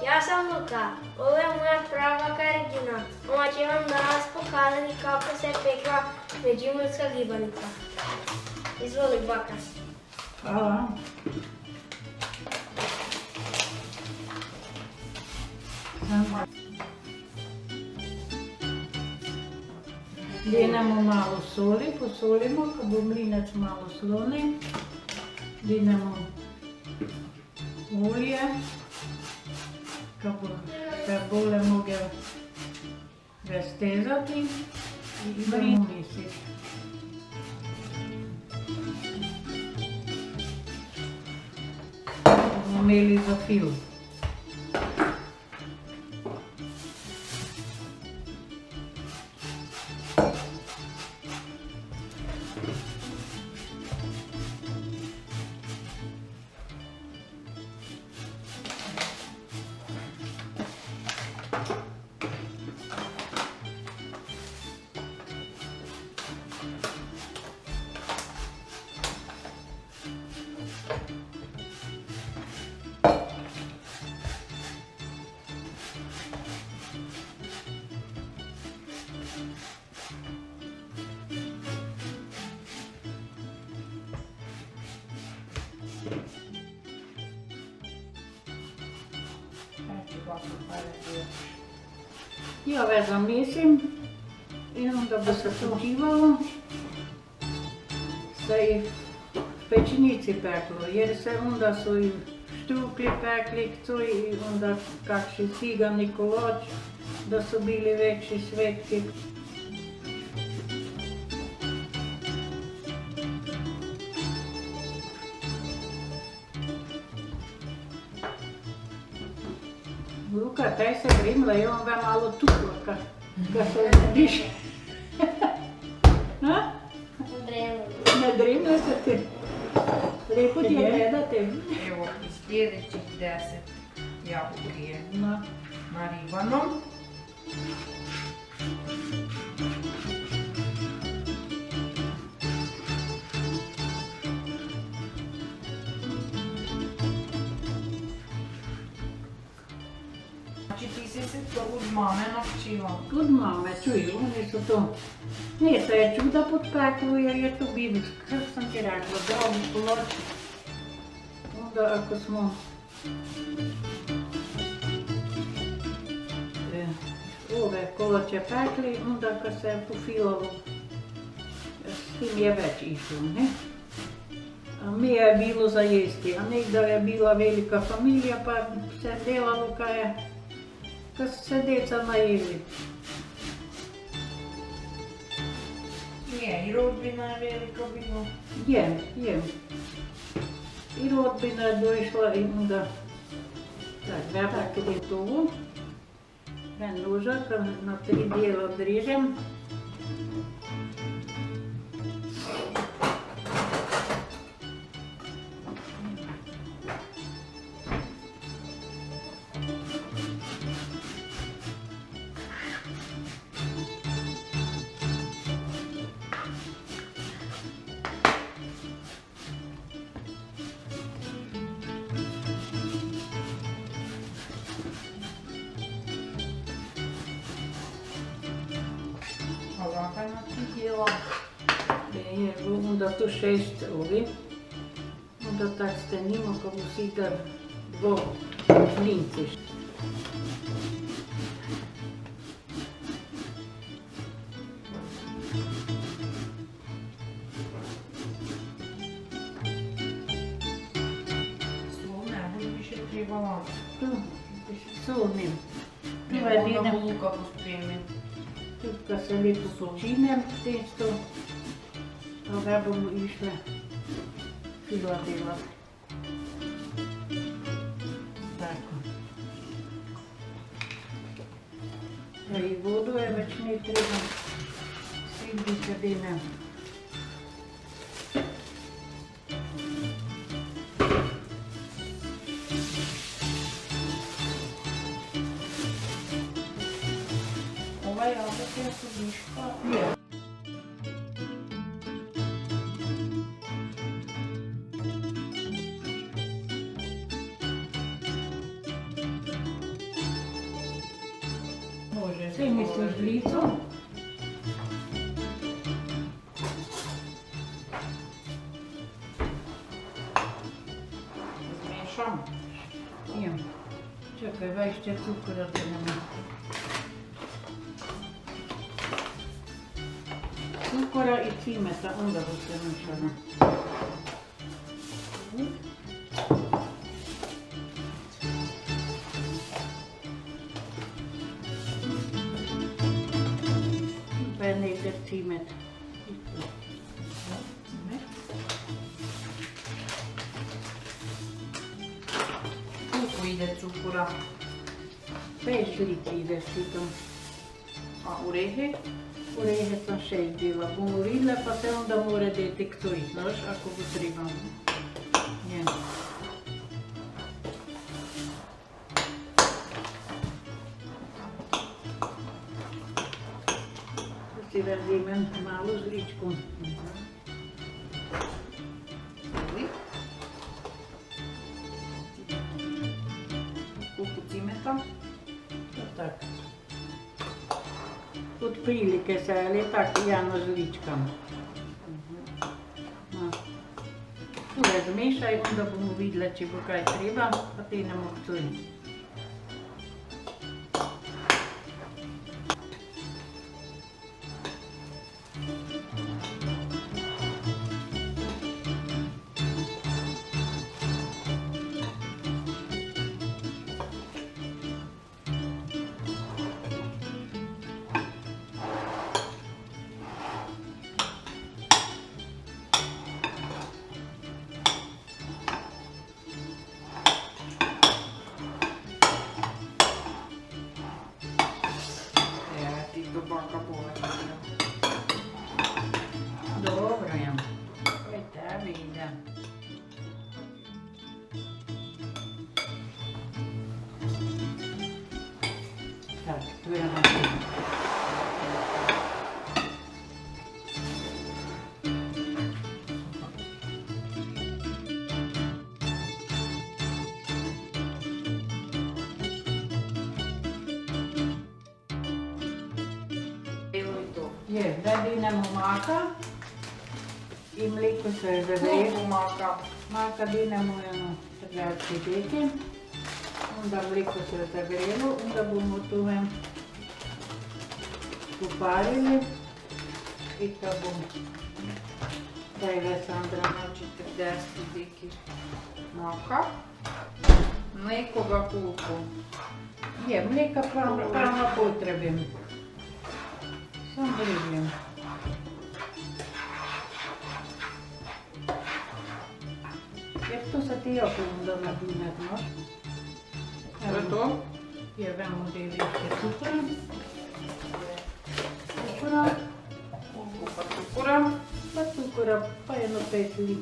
Ja sam Luka, ovo je moja prava Karidina. Ona će vam danas pokazati kako se pekla međimurska gibanica. Izvoli baka. Hvala. Dinamo malo soli, posolimo, kad bo mlinac malo sloni. Dinamo olje, kad bo se bolje mogel raztezati i idemo mesiti. Bomo imeli za fil. Ja ove zamesim in onda bo se počivalo, se i v pečenici peklo, jer se onda so i štrukli pekli, i onda kakši cigani koloč, da so bili večji svetki. Luka, taj se grimla i on ga malo tukla, kad se diše. Ne drimla se ti? Lepo ti je gledati. Evo i sljedećih 10 jabuke je naribano. Znači ti si se to od mame naučila? Od mame, čuj, oni su to. Ne, se je čuda potpeklo jer je to bilo, kako sam ti rekla, dobro koloč. Onda ako smo ove koloče pekli, onda kad se je pofilalo, s tim je već išlo, ne? A mi je bilo za jesti, a nekdaj je bila velika familija pa se delalo kad su se deca najeli. Je, i rodbina je velika bila. Je. I rodbina je došla i onda, tak je to. En nožak na 3 dijela odrežem. Ovakaj na 3 dijela. Onda tu 6 ovi. Onda tak stenimo, ko bo si da 2 mlinci. Sol ne bo više trebala. Tu, solnim. Onda bo Luka pospremi. Tu kad se lepo počinem testo, ove bomo išle fila delati. Tako. I vodu je več ne treba, svindice dene. Ova jabuka su viška. Je. misliš žlicu? Zmiješam. Imam. Čekaj, vaj ще cukora da nema. Cukora i cimeta, onda bo se mešano. Pa je negdje cimet. Koliko ide cukura? 5 žlici ide šitom. A urehe? Urehe sam 6 bila. Bomo vidle, pa se onda mora deti ktoj, znaš, ako bo treba. Njem. Si razimem malo žličku. Koliko cimeta? To tak. Od prilike se, ali tak jano žličkam. No. Tule zmešaj, onda bomo videli, če bo kaj treba, pa te ne mogo ktoj. Do baka pola. Dobro je. Kaj tebi ide? Tak, tu je naprej. Je, zdaj dinemo maka in mleko se je zagrelo. Koliko maka? Maka dinemo eno 30 deki, onda mleko se je zagrelo, onda bomo tu poparili in to bom. Daj ve Sandra. Znači 40 deki maka. Mleko ga koliko? Je, mleka pravno potrebim. Sam vribljam. Jer to se ti jako onda nadunat, no? To je to? Je, vemo da je više cukora. Cukora, Koliko pa cukura? pa cukora, pa jedno 5 lic.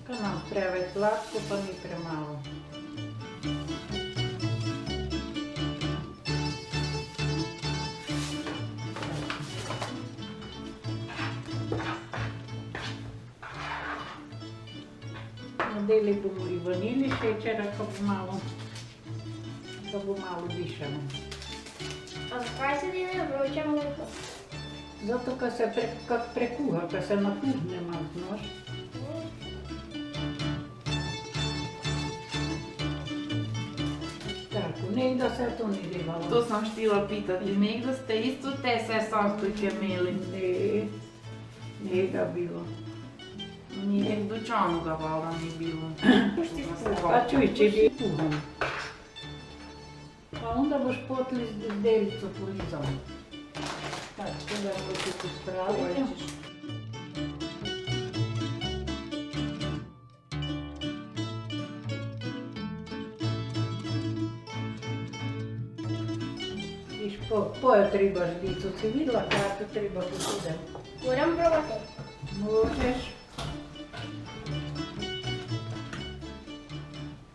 Kad nam treba je slatko, pa ni premalo. Nadeli bomo i vanili šećera, ko bo malo dišamo. A zakaj se dine vroče mleko? Zato kad prekuha, kad se napuhne malo, znaš. Tako, nekdo se to ni delalo. To sam štila pitati. Nekdo ste isto te sve sastojke imeli? Ne ga bilo. Nije v dućanu ga valjda ni bilo. Pa čuj, če bi puhom. Pa onda boš potli z delico polizal. Tako, da boš to spraviti. Viš, pojo treba žlico, si videla, kako treba posuditi? Moram probati. Možeš.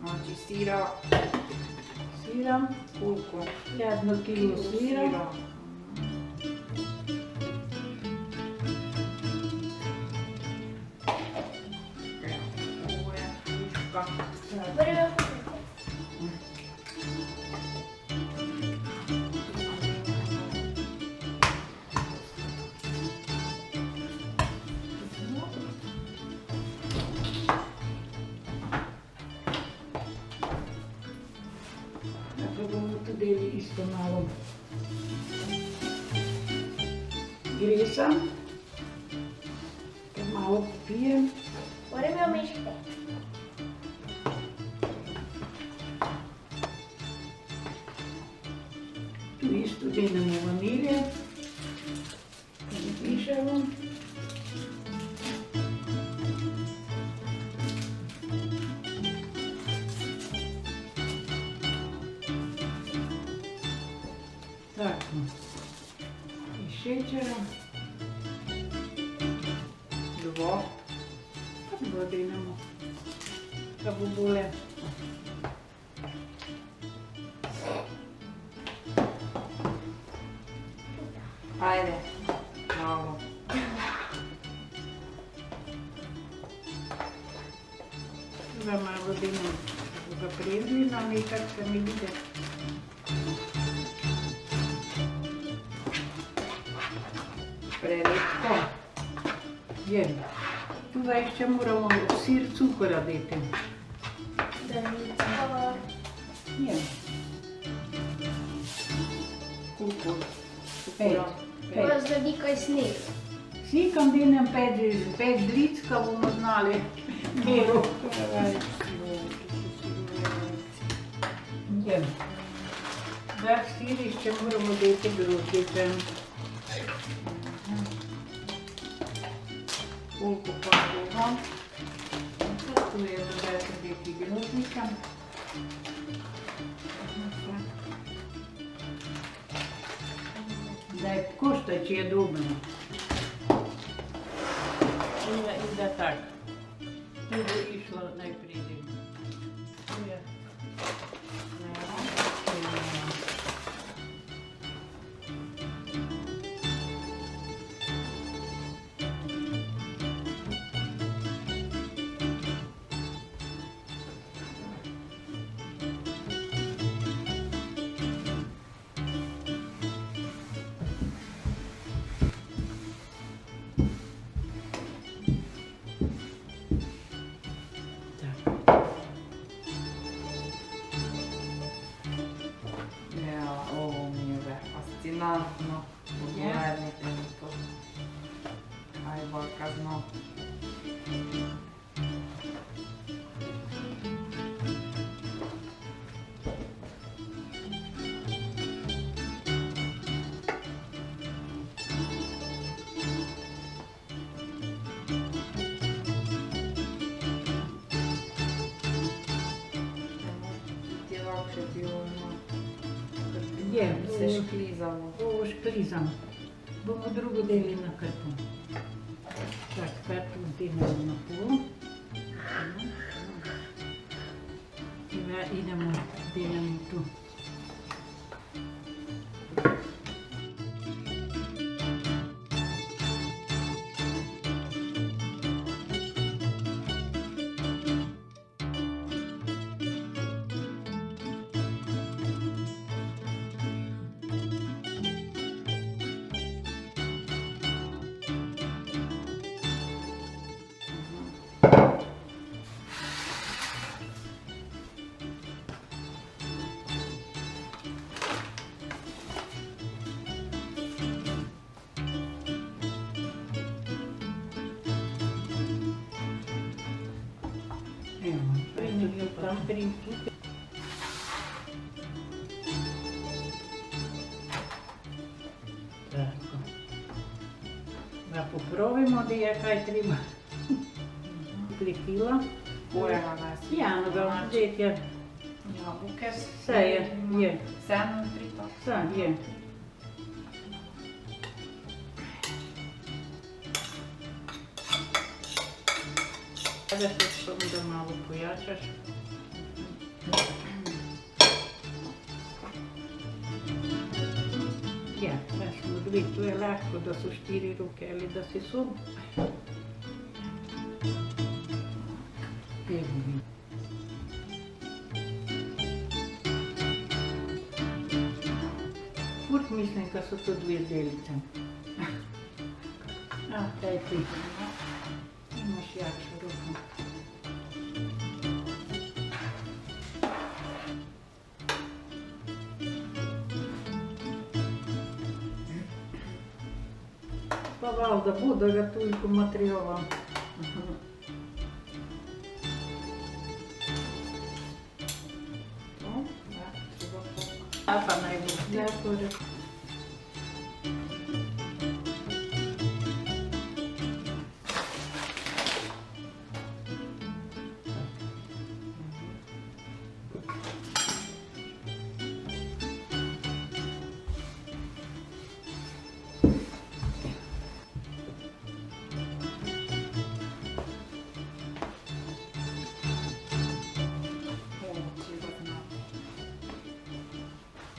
Znači sira, Sira, koliko? 1 kilo sira. Ovo je viška. Prvo deli isto malo gresa, da malo popijem. Ora meu mexer. Tu isto dodamo vanilje, pišemo. Tako, i šećera, Dovolj. dodamo kabubule. Ajde. Malo. Ga malo damo, da ga prijedljeno, nekak se mi vide. Preredko. Je. Tu še moramo sir cukora dati. Danica. Je. Koliko? Pet. Ora zadi kaj sneg. Vsi kam denem pet žlic, ka bomo znali mero. Je. Da sir še moramo dati grozdje. Koliko pa bomo. Tu je zdaj dati grozdnika. Daj koštaj, če je dobro. I da tak. Tu bo išlo najprej. Tu je. Ja, ovo mi je fascinantno. Pogledajte mi to. Kaj baka zna. Ti je lakše bilo ono. Je, Se šklizalo. ovo šklizam. Bomo drugo deli na krpu. Tak, krpu delamo na pol. Idemo, delamo tu. Evo, prendo tam prinku. Tako. Da popravimo, da je kaj treba. 3 kila. Kojega nas? Ja, no ga vzeti je. Jabuke. Vse je. Vseeno tripa. Vse je. Sada se samo da malo pojačaš. Ja, da smo dve, to je lahko, da so 4 roke ali da si so. Evo. Furt mislim, da so to 2 delice. Daj ti. Imaš jakšo roko. valjda bude ga toliko materijala. A pa najbolje.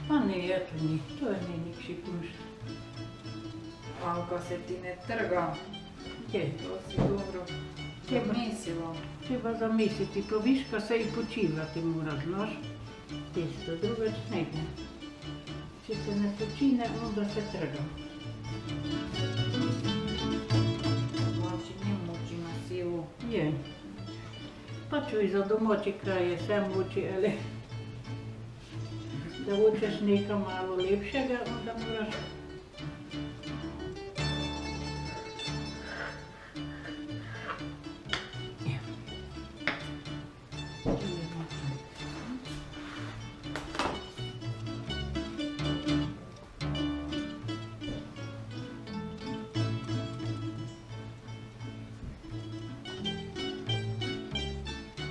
Pa nije to ni, to je nikši kunšt. Ako se ti ne trga, Je, to si dobro podmislila. treba zamisliti, to viška se i počivati mora, znaš. Testo, drugač ne ide. Če se ne počine, onda se trga. Znači ne muči na silu. Je. Pa čuj, za domači kraj je vse moči, ali da hočeš nekaj malo lepšega, onda moraš.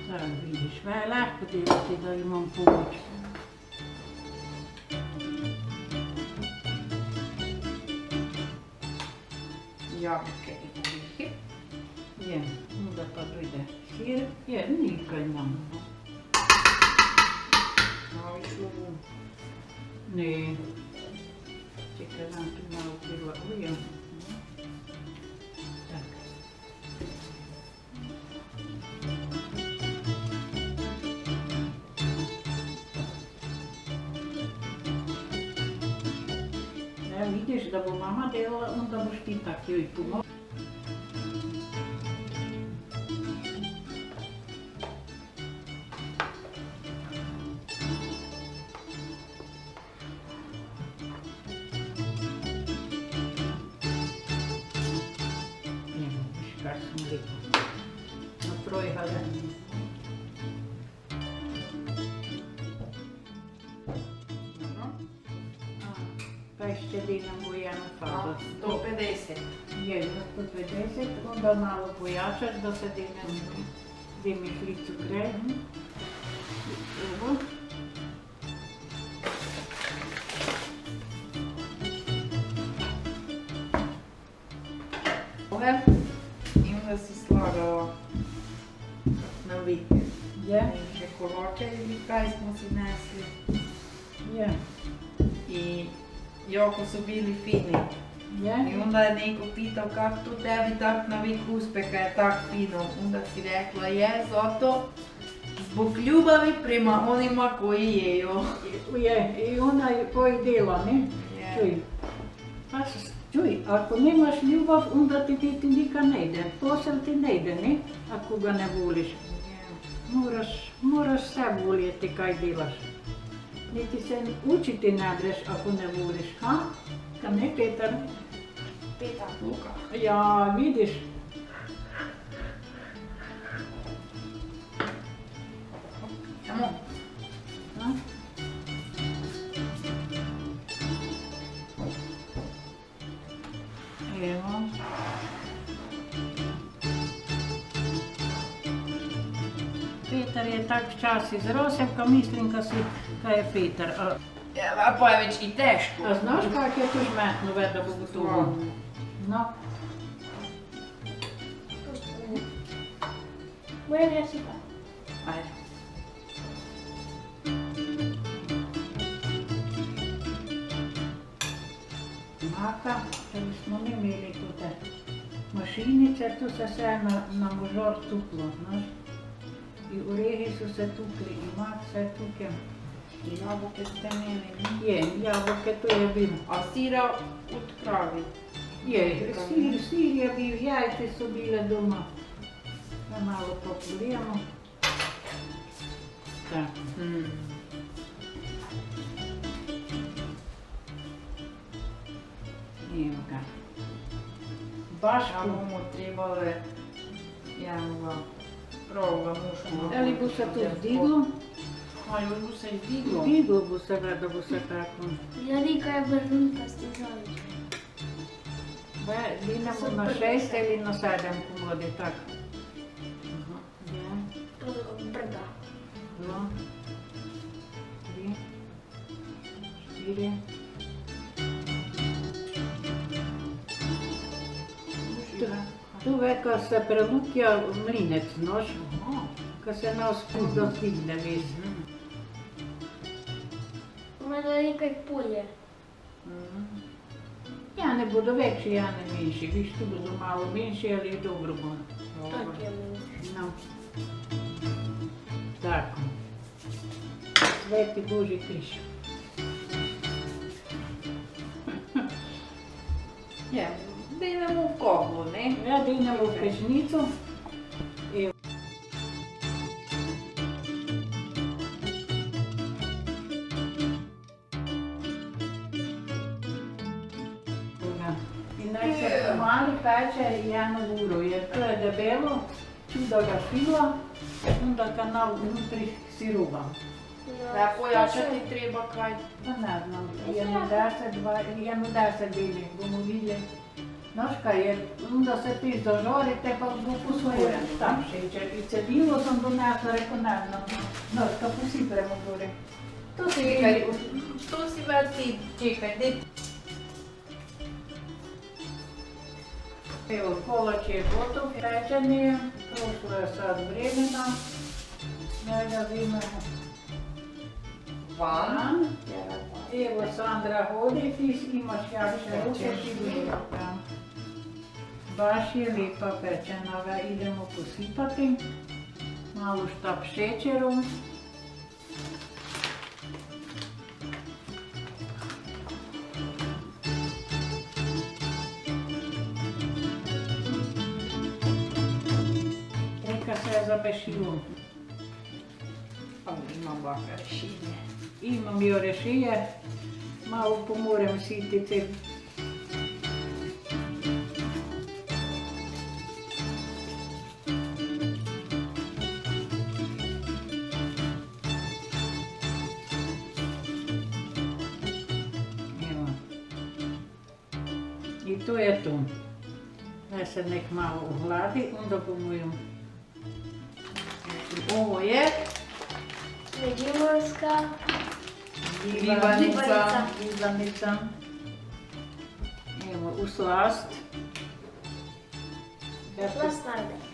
Tako vidiš, je lahko delati, da imam pomoč. Jabuke i orihi. Je, onda pa dojde sir, je, nikaj nam. Malo šubu. Ne, čekaj, nam tu malo prilagujem. Tak. Vidiš, da bo mama delala, onda boš ti tak joj pomoč. Vidiš, kak sam rekla. Natrojhala. Kaj ще dinamo jednu fazu? 150. Je, na 150, onda malo pojačaš da se dime žlicu gre. Ovo. Ove. I onda si slagala na vike. Je, Še koloče ili kaj smo si nesli. je, I jako su bili fini. je. I onda je neko pitao kako to tebi tak navik uspe kad je tak fino. Onda si rekla je zato zbog ljubavi prema onima koji jeju. Je, i onaj koji dela, ne? Čuj, pa čuj, ako nemaš ljubav, onda ti nikad ne ide. Posel ti ne ide, ne? Ako ga ne voliš. Moraš se voljeti kaj delaš. Niti se učiti ne greš ako ne voliš, ha? Kam ne, Petar? Petar. Luka. Ja, vidiš. Amo. Ha? Evo. Petar je tak včasih zrosel, ko mislim, kaj je Petar. A pa je već i teško. A znaš kak je to žmetno, da bo gotovo? No. Moram ja sipati. Ajde. Maka, če smo ne imeli tute mašinice, tu se vse na možor tuklo, znaš. I orehi so se tukli, i mak se tukje. I jabuke ste imeli. Je, jabolke to je bil. A sira od kravi. Je, sir je bil, jajce so bile doma. Da malo popolijemo. Tako. Evo ga. A Bašku. bomo trebali jednoga pravega muškega. Ali bo se to zdiglo? A još bo se izdiglo? Zdiglo bo se, da bo se tako. Gledi, kaj je brnunkasti žalič. Dinamo na 6 ili na 7 komodi, tako. Aha, 1, Brda. 2, 3, 4. Tu veka se prelutja mlinec nož, ko se nas put dostigne ves. Ima gledi, kaj pulje. Ja ne bodo večji, ja ne menjši. Viš, tu bodo malo menjši, ali dobro bo. Tak je menjši. No. Tako. Sveti Božji križ. Je, idemo v kohlu, ne? Ja, dinemo v pečnico. Evo. In naj se pomali peče 1 uro, jer to je debelo, čuda ga fila, onda kanal vnutri siruba. Da pojačati treba kaj. Pa ne znam, 1,10 bili, bomo videli. Znaš kaj je, onda se ti zažorite pa bo posvojen tam šećer. I cedilo sam donesla, rekao ne znam, znaš, ka posipremo gore. To se Čekaj, što si vrti, čekaj, daj. Evo, kolač je gotov, pečenje, prošlo je sad vremena, da ga vzimemo van. Evo, Sandra, hodi, ti imaš jakše ruke, ti gledaj. Baš je lepa pečenava, idemo posipati, malo štap šećerom. Neka se zapešilo. Pa imam baka rešenje. Imam jo rešije, malo pomorem sititi. Evo. I to je to. Da se nek malo ohladi, onda bomo jo. Ovo je Međimurska ribanica. Ribanica. Evo, u slast. plastarda.